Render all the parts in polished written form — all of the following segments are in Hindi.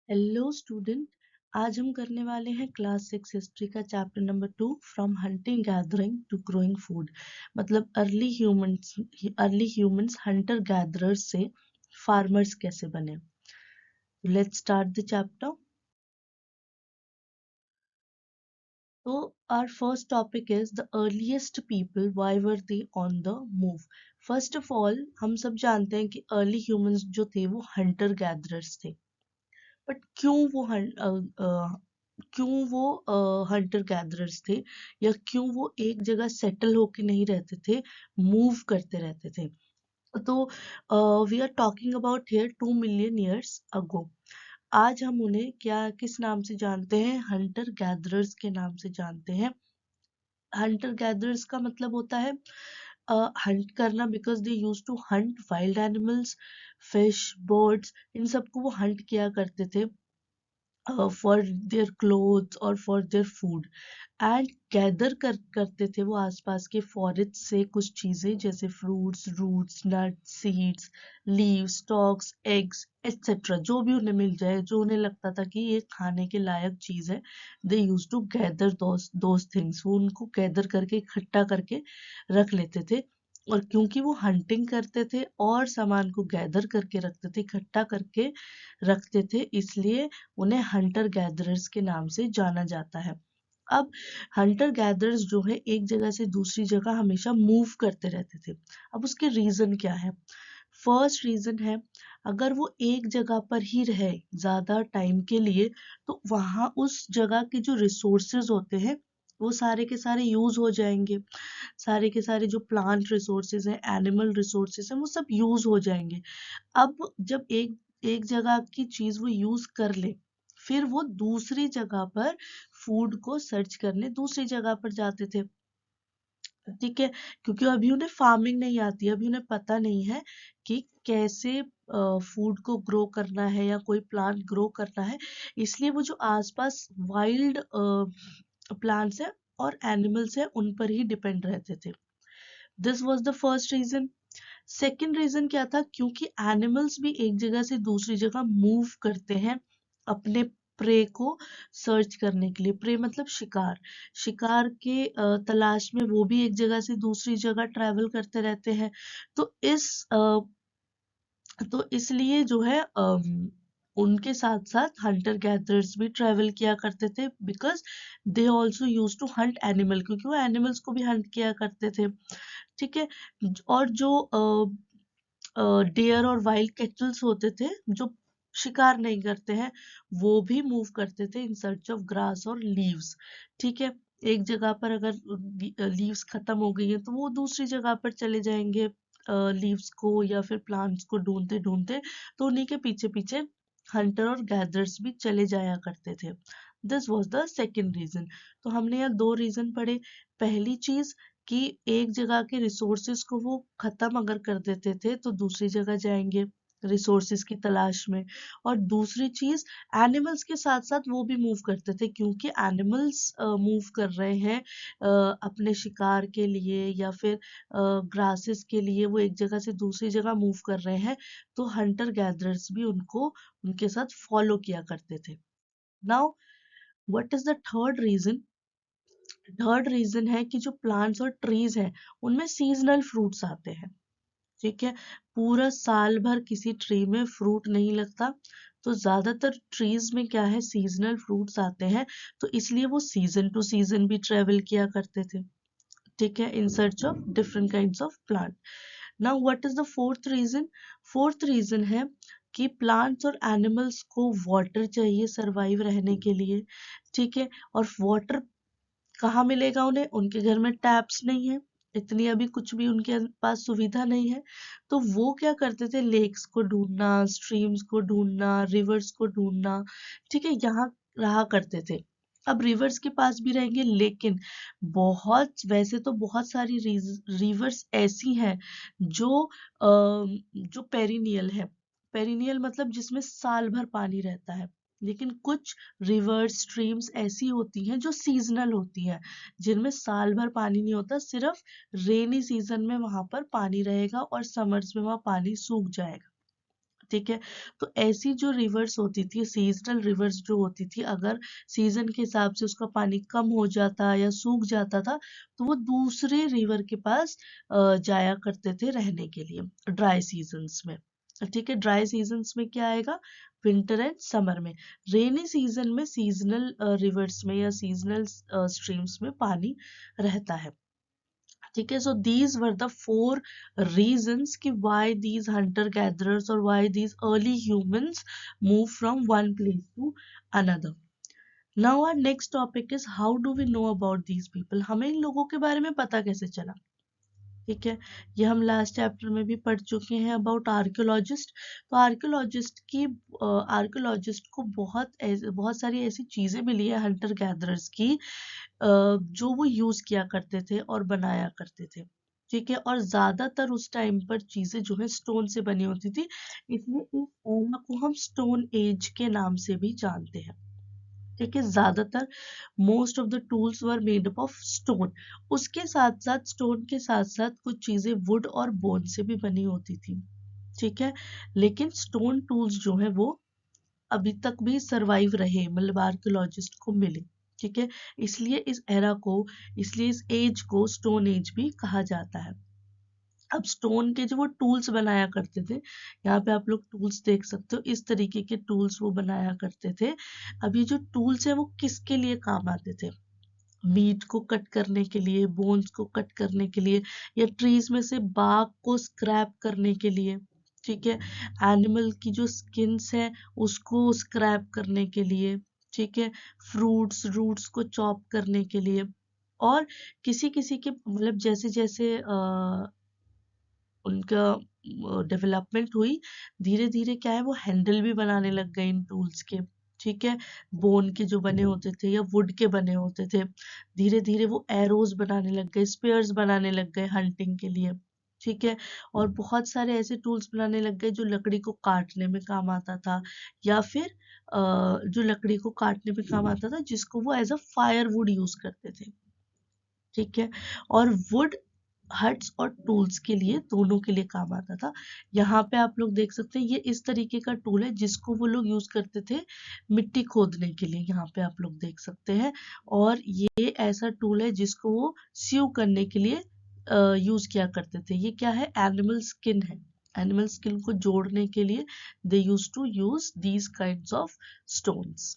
Hello student. आज हम करने वाले हैं क्लास 6 हिस्ट्री का chapter number 2 from hunting gathering to growing food. मतलब अर्ली ह्यूमंस हंटर गैदरर्स से फार्मर्स कैसे बने। Let's start the chapter. तो our first topic is the earliest people, why were they on the move? First of all हम सब जानते हैं कि अर्ली ह्यूमंस जो थे वो हंटर गैदरर्स थे। बट क्यों वो हंटर गैदरर्स थे, या क्यों वो एक जगह सेटल होके नहीं रहते थे, मूव करते रहते थे। तो we are talking about here 2 million years ago. आज हम उन्हें क्या किस नाम से जानते हैं? हंटर गैदरर्स के नाम से जानते हैं। हंटर गैदरर्स का मतलब होता है हंट करना, because they use to hunt wild animals, fish, birds, इन सबको वो हंट किया करते थे फॉर देयर क्लोथ्स और for their food. And gather करते थे वो आसपास के फॉरेस्ट से कुछ चीजें, जैसे fruits, roots, nuts, seeds, leaves, stalks, eggs etcetera. जो भी उन्हें मिल जाए, जो उन्हें लगता था कि ये खाने के लायक चीज है, they use to gather those things. वो उनको गैदर करके इकट्ठा करके रख लेते थे। और क्योंकि वो हंटिंग करते थे और सामान को गैदर करके रखते थे, इकट्ठा करके रखते थे, इसलिए उन्हें हंटर गैदरर्स के नाम से जाना जाता है। अब हंटर गैदरर्स जो है एक जगह से दूसरी जगह हमेशा मूव करते रहते थे। अब उसके रीजन क्या है? फर्स्ट रीजन है, अगर वो एक जगह पर ही रहे ज्यादा टाइम के लिए, तो वहां उस जगह के जो रिसोर्सेज होते हैं वो सारे के सारे यूज हो जाएंगे। सारे के सारे जो प्लांट रिसोर्सेज हैं, एनिमल रिसोर्सेज हैं, वो सब यूज हो जाएंगे। अब जब एक एक जगह की चीज वो यूज कर ले, फिर वो दूसरी जगह पर फूड को सर्च करने दूसरी जगह पर जाते थे। ठीक है, क्योंकि अभी उन्हें फार्मिंग नहीं आती, अभी उन्हें पता नहीं है कि कैसे फूड को ग्रो करना है या कोई प्लांट ग्रो करना है। इसलिए वो जो आसपास वाइल्ड प्लांट्स है और एनिमल्स है उन पर ही डिपेंड रहते थे। This was the first reason. Second reason क्या था? क्योंकि एनिमल्स भी एक जगह से दूसरी जगह मूव करते हैं अपने प्रे को सर्च करने के लिए। प्रे मतलब शिकार। शिकार के तलाश में वो भी एक जगह से दूसरी जगह ट्रैवल करते रहते हैं। तो इसलिए जो है उनके साथ साथ हंटर गैदरर्स भी ट्रैवल किया करते थे, because they also use to hunt animal, क्योंकि वो एनिमल्स को भी हंट किया करते थे। ठीक है। और जो डेयर और वाइल्ड कैटल्स होते थे जो शिकार नहीं करते हैं, वो भी मूव करते थे इन सर्च ऑफ ग्रास और लीव्स। ठीक है, एक जगह पर अगर लीव्स खत्म हो गई है तो वो दूसरी जगह पर चले जाएंगे लीव्स को या फिर प्लांट्स को ढूंढते ढूंढते। तो उन्हीं के पीछे पीछे हंटर और गैदरर्स भी चले जाया करते थे। This was the second reason. तो हमने यहाँ दो रीजन पढ़े। पहली चीज कि एक जगह के रिसोर्सेज को वो खत्म अगर कर देते थे तो दूसरी जगह जाएंगे रिसोर्सेज की तलाश में। और दूसरी चीज, एनिमल्स के साथ साथ वो भी मूव करते थे, क्योंकि एनिमल्स मूव कर रहे हैं अपने शिकार के लिए या फिर ग्रासेस के लिए, वो एक जगह से दूसरी जगह मूव कर रहे हैं, तो हंटर गैदरर्स भी उनको उनके साथ फॉलो किया करते थे। Now what is the third reason? Third reason है कि जो प्लांट्स और ट्रीज हैं उनमें सीजनल फ्रूट्स आते हैं। ठीक है, पूरा साल भर किसी ट्री में फ्रूट नहीं लगता, तो ज्यादातर ट्रीज में क्या है, सीजनल फ्रूट्स आते हैं। तो इसलिए वो सीजन टू सीजन भी ट्रेवल किया करते थे। ठीक है, in search of different kinds of plant. Now what is the fourth reason? Fourth reason है कि प्लांट्स और एनिमल्स को वाटर चाहिए सरवाइव रहने के लिए। ठीक है, और वाटर कहाँ मिलेगा उन्हें? उनके घर में टैप्स नहीं है, इतनी अभी कुछ भी उनके पास सुविधा नहीं है। तो वो क्या करते थे? लेक्स को ढूंढना, स्ट्रीम्स को ढूंढना, रिवर्स को ढूंढना। ठीक है, यहाँ रहा करते थे। अब रिवर्स के पास भी रहेंगे, लेकिन वैसे तो बहुत सारी रिवर्स ऐसी हैं जो पेरिनियल है। पेरिनियल मतलब जिसमें साल भर पानी रहता है। लेकिन कुछ रिवर्स स्ट्रीम्स ऐसी होती हैं जो सीजनल होती हैं, जिनमें साल भर पानी नहीं होता, सिर्फ रेनी सीजन में वहां पर पानी रहेगा और समर्स में वहां पानी सूख जाएगा। ठीक है। तो ऐसी जो रिवर्स होती थी, सीजनल रिवर्स जो होती थी, अगर सीजन के हिसाब से उसका पानी कम हो जाता या सूख जाता था, तो वो दूसरे रिवर के पास जाया करते थे रहने के लिए ड्राई सीजन्स में। ठीक है, ड्राई सीजन्स में क्या आएगा, विंटर एंड समर में। रेनी सीजन में सीजनल रिवर्स में या सीजनल स्ट्रीम्स में पानी रहता है। ठीक है, so these were the 4 reasons कि व्हाई दीज हंटर गैदरर्स और why these early humans move from one place to another. Now our next topic is how do we know about these people, हमें इन लोगों के बारे में पता कैसे चला। ठीक है, ये हम लास्ट चैप्टर में भी पढ़ चुके हैं अबाउट आर्कियोलॉजिस्ट। तो आर्कियोलॉजिस्ट को बहुत सारी ऐसी चीजें मिली है हंटर गैदरर्स की, जो वो यूज किया करते थे और बनाया करते थे। ठीक है, और ज्यादातर उस टाइम पर चीजें जो है स्टोन से बनी होती थी, इसलिए इस एरा को हम स्टोन एज के नाम से भी जानते हैं। ठीक है, ज्यादातर most of the tools were made up of stone. उसके साथ साथ स्टोन के साथ साथ कुछ चीजें वुड और बोन से भी बनी होती थी। ठीक है, लेकिन स्टोन टूल्स जो है वो अभी तक भी सरवाइव रहे, मतलब आर्कियोलॉजिस्ट को मिले। ठीक है, इसलिए इस एरा को, इसलिए इस एज को स्टोन एज भी कहा जाता है। अब स्टोन के जो वो टूल्स बनाया करते थे, यहाँ पे आप लोग टूल्स देख सकते हो, इस तरीके के टूल्स वो बनाया करते थे। अब ये जो टूल्स है वो किसके लिए काम आते थे, मीट को कट करने के लिए, बोन्स को कट करने के लिए, या ट्रीज में से बाग को स्क्रैप करने के लिए। ठीक है, एनिमल की जो स्किन्स है उसको स्क्रैप करने के लिए। ठीक है, फ्रूट्स रूट्स को चॉप करने के लिए। और किसी किसी के मतलब जैसे जैसे उनका डेवलपमेंट हुई, धीरे धीरे क्या है वो हैंडल भी बनाने लग गए इन टूल्स के। ठीक है, बोन के जो बने होते थे या वुड के बने होते थे, धीरे धीरे वो एरोज बनाने लग गए, स्पेयर्स बनाने लग गए हंटिंग के लिए। ठीक है, और बहुत सारे ऐसे टूल्स बनाने लग गए जो लकड़ी को काटने में काम आता था, या फिर जो लकड़ी को काटने में काम आता था जिसको वो as a fire wood use करते थे। ठीक है, और वुड हट्स और टूल्स के लिए, दोनों के लिए काम आता था। यहाँ पे आप लोग देख सकते हैं ये इस तरीके का टूल है जिसको वो लोग यूज करते थे मिट्टी खोदने के लिए, यहाँ पे आप लोग देख सकते हैं। और ये ऐसा टूल है जिसको वो सीव करने के लिए यूज किया करते थे। ये क्या है, एनिमल स्किन है। एनिमल स्किन को जोड़ने के लिए they use to use these kinds of stones.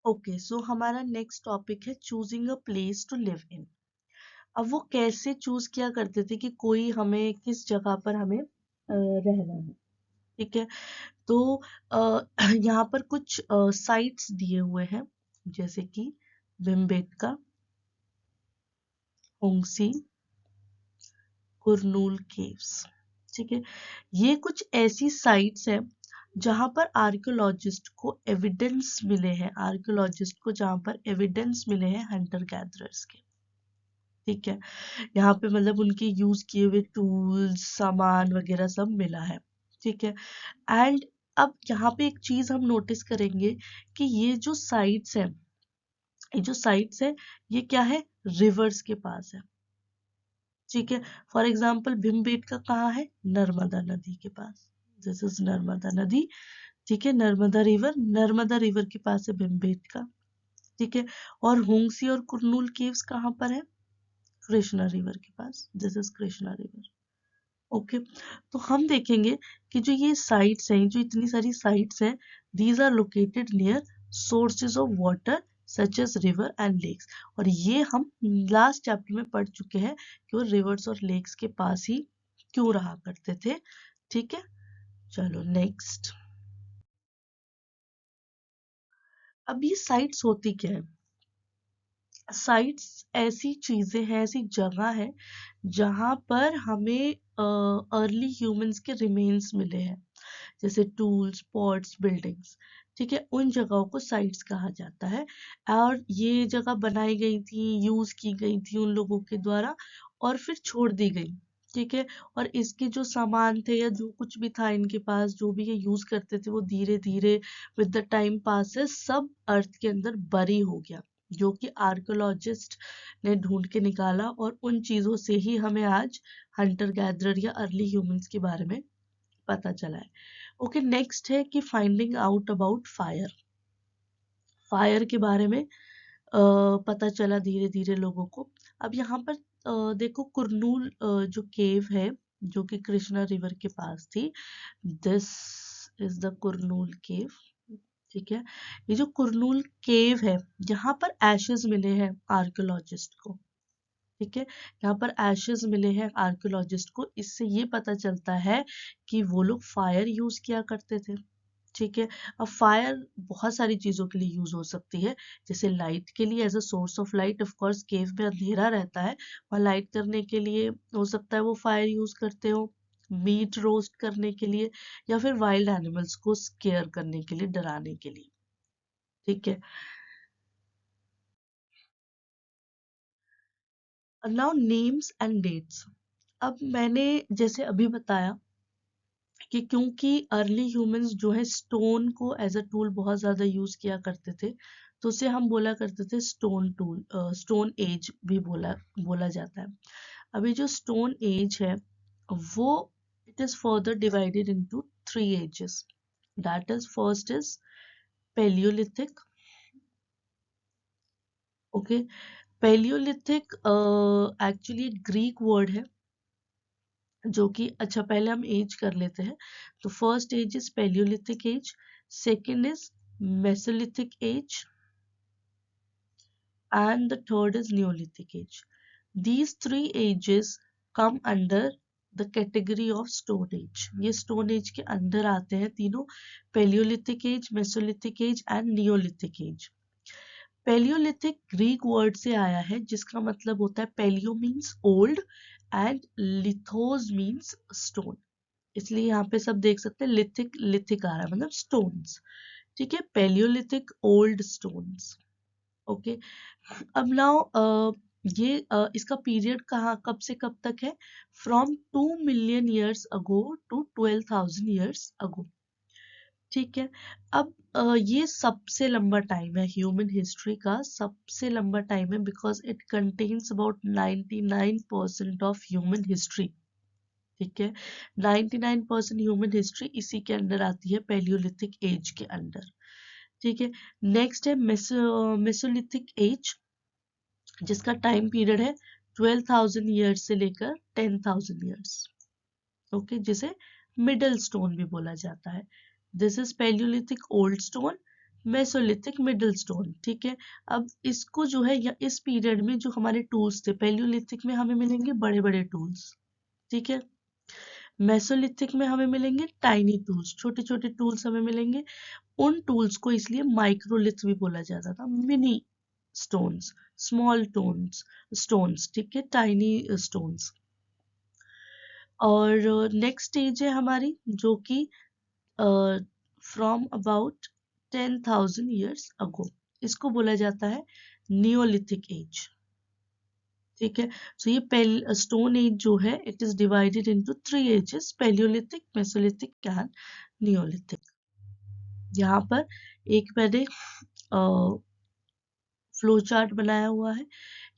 Okay, so हमारा नेक्स्ट टॉपिक है choosing a place to live in. अब वो कैसे चूज किया करते थे कि कोई हमें किस जगह पर हमें रहना है। ठीक है, तो यहाँ पर कुछ साइट्स दिए हुए हैं, जैसे कि भिमबेटका, होंगसी, कुरनूल केव्स। ठीक है, ये कुछ ऐसी साइट्स हैं जहां पर आर्कियोलॉजिस्ट को एविडेंस मिले हैं, आर्कियोलॉजिस्ट को जहां पर एविडेंस मिले हैं हंटर गैदरर्स के। ठीक है, यहाँ पे मतलब उनके यूज किए हुए टूल्स, सामान वगैरह सब मिला है। ठीक है, एंड अब यहाँ पे एक चीज हम नोटिस करेंगे कि ये जो साइट्स है ये क्या है, रिवर्स के पास है। ठीक है, फॉर एग्जाम्पल भीमबेटका कहाँ है, नर्मदा नदी के पास, दिस इज नर्मदा नदी। ठीक है, नर्मदा रिवर के पास है भीमबेटका। ठीक है, और होंगसी और कुरनूल केव्स कहाँ पर है, कृष्णा रिवर के पास, this is Krishna river. Okay, तो हम देखेंगे कि जो ये साइट्स हैं, जो इतनी सारी साइट्स हैं, these are located near sources of water such as river and lakes. और ये हम लास्ट चैप्टर में पढ़ चुके हैं कि वो रिवर्स और लेक्स के पास ही क्यों रहा करते थे। ठीक है, चलो नेक्स्ट। अब ये साइट्स होती क्या है, साइट्स ऐसी चीजें हैं, ऐसी जगह है जहां पर हमें अर्ली ह्यूमंस के रिमेन्स मिले हैं, जैसे टूल्स, पॉट्स, बिल्डिंग्स। ठीक है, उन जगहों को साइट्स कहा जाता है। और ये जगह बनाई गई थी, यूज की गई थी उन लोगों के द्वारा, और फिर छोड़ दी गई। ठीक है, और इसके जो सामान थे या जो कुछ भी था इनके पास, जो भी ये यूज करते थे, वो धीरे धीरे विद द टाइम पासेस सब अर्थ के अंदर बरी हो गया, जो कि आर्कियोलॉजिस्ट ने ढूंढ के निकाला, और उन चीजों से ही हमें आज हंटर गैदरर या अर्ली ह्यूमंस के बारे में पता चला है। ओके, नेक्स्ट है कि finding out about fire. Fire के बारे में पता चला धीरे धीरे लोगों को। अब यहाँ पर देखो कुरनूल जो केव है जो कि कृष्णा रिवर के पास थी, दिस इज द कुरनूल केव। ठीक है, ये जो कुरनूल केव है यहाँ पर एशेस मिले हैं आर्कियोलॉजिस्ट को। ठीक है, यहाँ पर एशेस मिले हैं आर्कियोलॉजिस्ट को, इससे ये पता चलता है कि वो लोग फायर यूज किया करते थे। ठीक है, अब फायर बहुत सारी चीजों के लिए यूज हो सकती है, जैसे लाइट के लिए as a source of light. Of course cave में अंधेरा रहता है, वहाँ लाइट करने के लिए हो सकता है वो फायर यूज करते हो, मीट रोस्ट करने के लिए, या फिर वाइल्ड एनिमल्स को स्केयर करने के लिए, डराने के लिए। ठीक है, नाउ नेम्स एंड डेट्स। अब मैंने जैसे अभी बताया कि क्योंकि अर्ली ह्यूमंस जो है स्टोन को एज अ टूल बहुत ज्यादा यूज किया करते थे, तो उसे हम बोला करते थे स्टोन टूल, स्टोन एज भी बोला बोला जाता है। अभी जो स्टोन एज है वो it is further divided into 3 ages. That is first is paleolithic. Okay, paleolithic actually Greek word है जो कि, अच्छा पहले हम एज कर लेते हैं। तो first age is paleolithic age, second is mesolithic age, and the third is Neolithic age. These 3 ages come under the category of Stone Age. ये Stone Age के अंदर आते हैं तीनों, Paleolithic age, Mesolithic age and Neolithic age. Paleolithic Greek word से आया है जिसका मतलब होता है Paleo means old and Lithos means stone. इसलिए यहाँ पे सब देख सकते हैं लिथिक लिथिक आ रहा है, मतलब stones. ठीक है, Paleolithic old stones. ओके, अब नाउ ये इसका पीरियड कहाँ कब से कब तक है, from 2 million years ago to 12,000 years ago. ठीक है, अब ये सबसे लंबा टाइम है ह्यूमन हिस्ट्री का, सबसे लंबा टाइम है because it contains about 99% of human history. ठीक है, 99% ह्यूमन हिस्ट्री इसी के अंदर आती है, पेलियोलिथिक एज के अंदर। ठीक है, नेक्स्ट है मेसोलिथिक एज जिसका टाइम पीरियड है 12,000 ईयर्स से लेकर 10,000 ईयर्स। ओके, जिसे मिडल स्टोन भी बोला जाता है। This is paleolithic old stone, mesolithic middle stone. ठीक है, अब इसको जो है या इस पीरियड में जो हमारे टूल्स थे, पेलियोलिथिक में हमें मिलेंगे बड़े बड़े टूल्स। ठीक है, मेसोलिथिक में हमें मिलेंगे टाइनी टूल्स, छोटे छोटे टूल्स हमें मिलेंगे। उन टूल्स को इसलिए माइक्रोलिथ भी बोला जाता था, मिनी स्टोन्स, स्मॉल स्टोन्स। ठीक है, टाइनी स्टोन्स। और नेक्स्ट स्टेज है हमारी जो कि फ्रॉम अबाउट 10,000 ईयर्स अगो, इसको बोला जाता है नियोलिथिक एज। ठीक है, सो ये स्टोन एज जो है it is divided into 3 ages, paleolithic, mesolithic and neolithic. यहाँ पर एक मैंने फ्लो चार्ट बनाया हुआ है।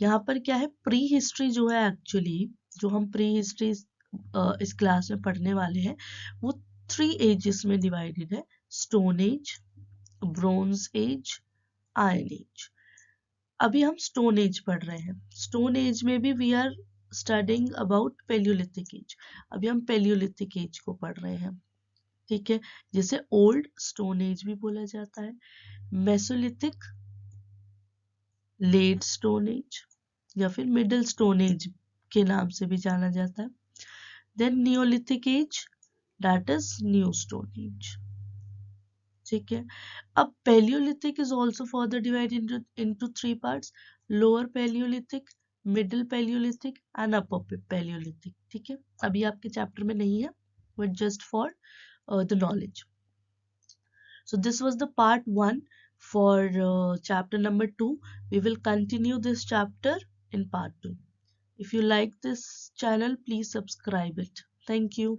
यहाँ पर क्या है, प्री हिस्ट्री जो है एक्चुअली, जो हम प्री हिस्ट्री इस क्लास में पढ़ने वाले हैं वो 3 एजेस में डिवाइडेड है, stone age, bronze age, iron age. अभी हम स्टोन एज पढ़ रहे हैं, स्टोन एज में भी we are studying about paleolithic age. अभी हम पेलियोलिथिक एज को पढ़ रहे हैं। ठीक है, जिसे ओल्ड स्टोन एज भी बोला जाता है, मेसोलिथिक, लेट स्टोन एज या फिर मिडिल स्टोन एज के नाम से भी जाना जाता है। Then neolithic age, that is new stone age. ठीक है, अब paleolithic is also further divided into 3 parts, lower paleolithic, middle paleolithic and upper paleolithic. ठीक है, अभी आपके चैप्टर में नहीं है but just for the knowledge. So this was the part 1 for chapter number 2. We will continue this chapter in part 2. If you like this channel, please subscribe it. Thank you.